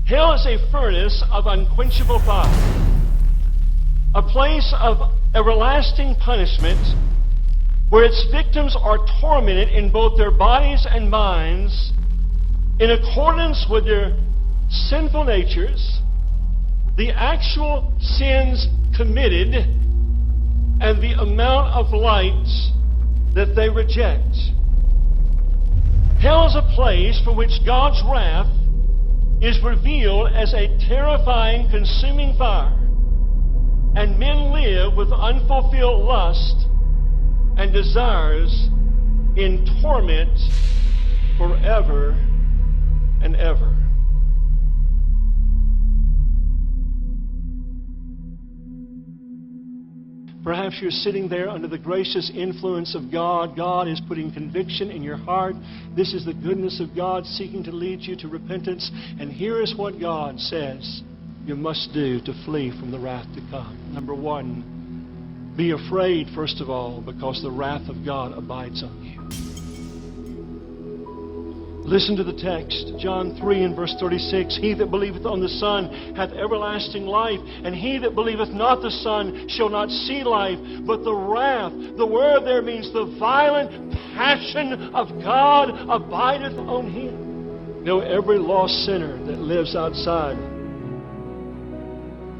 Hell is a furnace of unquenchable fire, a place of everlasting punishment where its victims are tormented in both their bodies and minds in accordance with their sinful natures, the actual sins committed, and the amount of light that they reject. Hell is a place for which God's wrath is revealed as a terrifying, consuming fire, and men live with unfulfilled lust and desires in torment forever and ever. Perhaps you're sitting there under the gracious influence of God. God is putting conviction in your heart. This is the goodness of God seeking to lead you to repentance. And here is what God says you must do to flee from the wrath to come. Number one, be afraid, first of all, because the wrath of God abides on you. Listen to the text, John 3 and verse 36. He that believeth on the Son hath everlasting life, and he that believeth not the Son shall not see life, but the wrath. The word there means the violent passion of God abideth on him. You know, every lost sinner that lives outside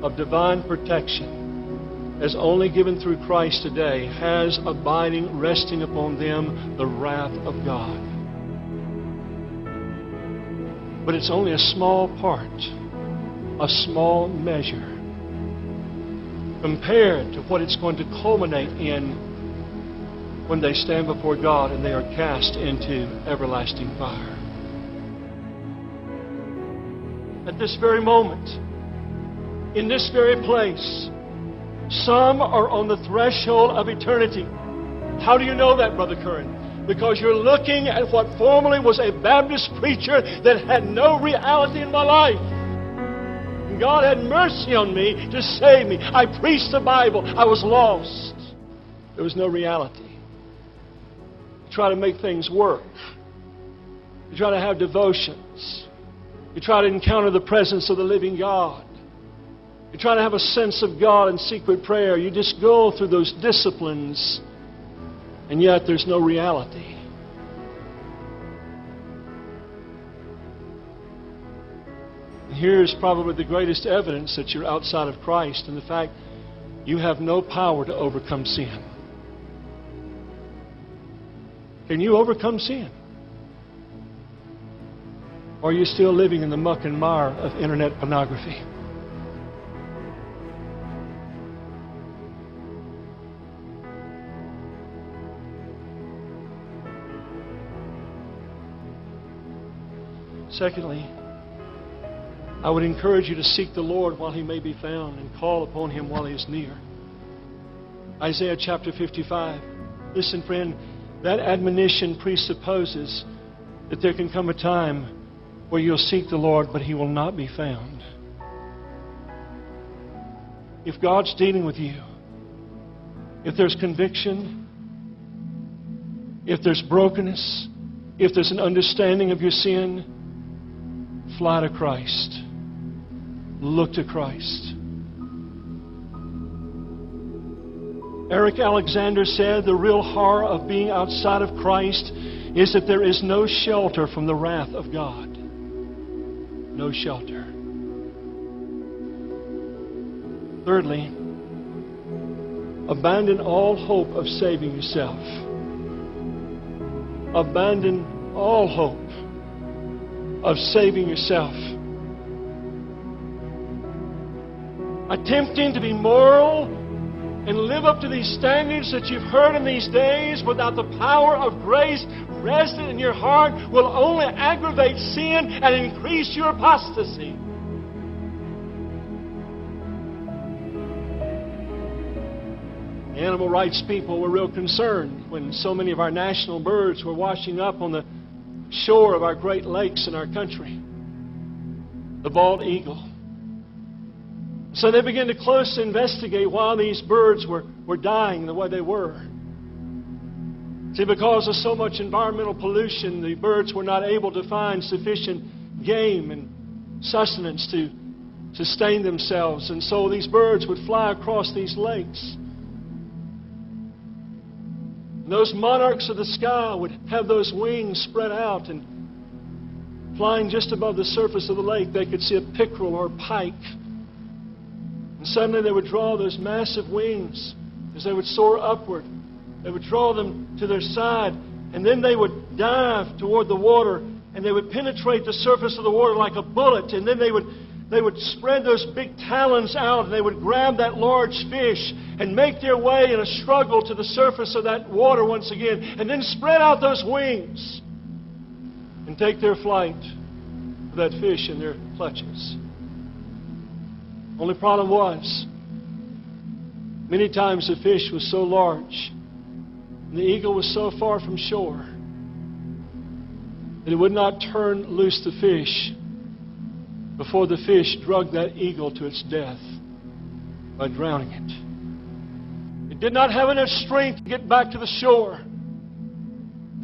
of divine protection, as only given through Christ today, has abiding, resting upon them the wrath of God. But it's only a small part, a small measure, compared to what it's going to culminate in when they stand before God and they are cast into everlasting fire. At this very moment, in this very place, some are on the threshold of eternity. How do you know that, Brother Currin? Because you're looking at what formerly was a Baptist preacher that had no reality in my life. And God had mercy on me to save me. I preached the Bible. I was lost. There was no reality. You try to make things work. You try to have devotions. You try to encounter the presence of the living God. You try to have a sense of God in secret prayer. You just go through those disciplines, and yet there's no reality. And here's probably the greatest evidence that you're outside of Christ, and the fact you have no power to overcome sin. Can you overcome sin? Or are you still living in the muck and mire of internet pornography? Secondly, I would encourage you to seek the Lord while He may be found and call upon Him while He is near. Isaiah chapter 55. Listen, friend, that admonition presupposes that there can come a time where you'll seek the Lord, but He will not be found. If God's dealing with you, if there's conviction, if there's brokenness, if there's an understanding of your sin, fly to Christ. Look to Christ. Eric Alexander said the real horror of being outside of Christ is that there is no shelter from the wrath of God. No shelter. Thirdly, abandon all hope of saving yourself. Abandon all hope of saving yourself. Attempting to be moral and live up to these standards that you've heard in these days without the power of grace resting in your heart will only aggravate sin and increase your apostasy. The animal rights people were real concerned when so many of our national birds were washing up on the shore of our great lakes in our country. The bald eagle. So they began to closely investigate why these birds were dying the way they were. See, because of so much environmental pollution, the birds were not able to find sufficient game and sustenance to sustain themselves. And so these birds would fly across these lakes. And those monarchs of the sky would have those wings spread out, and flying just above the surface of the lake, they could see a pickerel or a pike. And suddenly they would draw those massive wings as they would soar upward. They would draw them to their side, and then they would dive toward the water, and they would penetrate the surface of the water like a bullet, and then they would spread those big talons out, and they would grab that large fish and make their way in a struggle to the surface of that water once again, and then spread out those wings and take their flight with that fish in their clutches. Only problem was, many times the fish was so large and the eagle was so far from shore that it would not turn loose the fish before the fish drugged that eagle to its death by drowning it. It did not have enough strength to get back to the shore.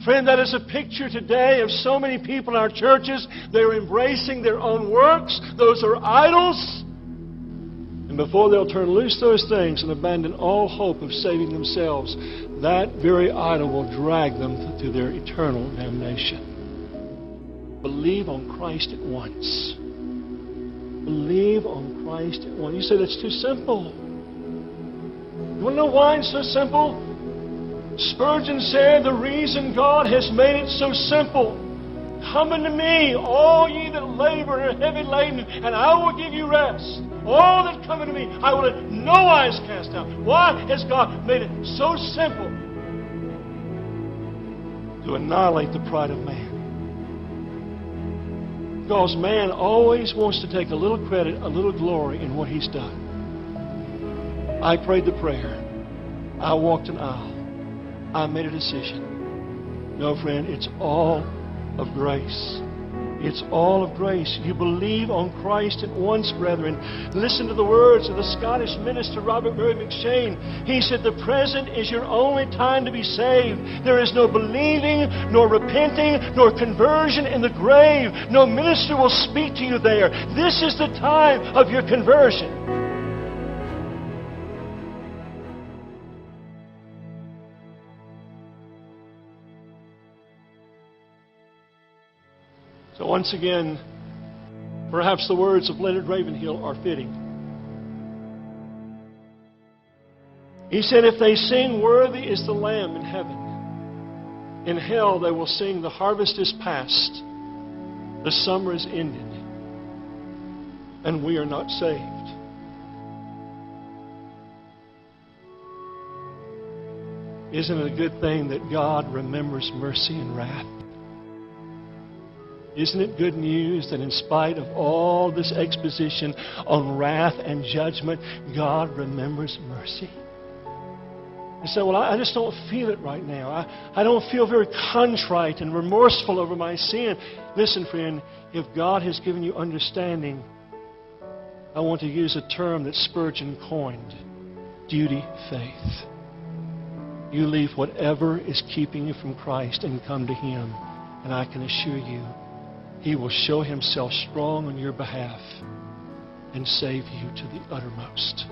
Friend, that is a picture today of so many people in our churches. They're embracing their own works. Those are idols. And before they'll turn loose those things and abandon all hope of saving themselves, that very idol will drag them to their eternal damnation. Believe on Christ at once. Believe on Christ at once. You say that's too simple. You want to know why it's so simple? Spurgeon said, the reason God has made it so simple, come unto me, all ye that labor and are heavy laden, and I will give you rest. All that come unto me, I will in no wise cast out. Why has God made it so simple? To annihilate the pride of man. Because man always wants to take a little credit, a little glory in what he's done. I prayed the prayer. I walked an aisle. I made a decision. No, friend, it's all of grace. It's all of grace. You believe on Christ at once, brethren. Listen to the words of the Scottish minister Robert Murray McShane. He said, the present is your only time to be saved. There is no believing, nor repenting, nor conversion in the grave. No minister will speak to you there. This is the time of your conversion. So once again, perhaps the words of Leonard Ravenhill are fitting. He said, if they sing, worthy is the Lamb in heaven, in hell they will sing, the harvest is past, the summer is ended, and we are not saved. Isn't it a good thing that God remembers mercy and wrath? Isn't it good news that in spite of all this exposition on wrath and judgment, God remembers mercy? You say, well, I just don't feel it right now. I don't feel very contrite and remorseful over my sin. Listen, friend, if God has given you understanding, I want to use a term that Spurgeon coined, duty faith. You leave whatever is keeping you from Christ and come to Him, and I can assure you, He will show Himself strong on your behalf and save you to the uttermost.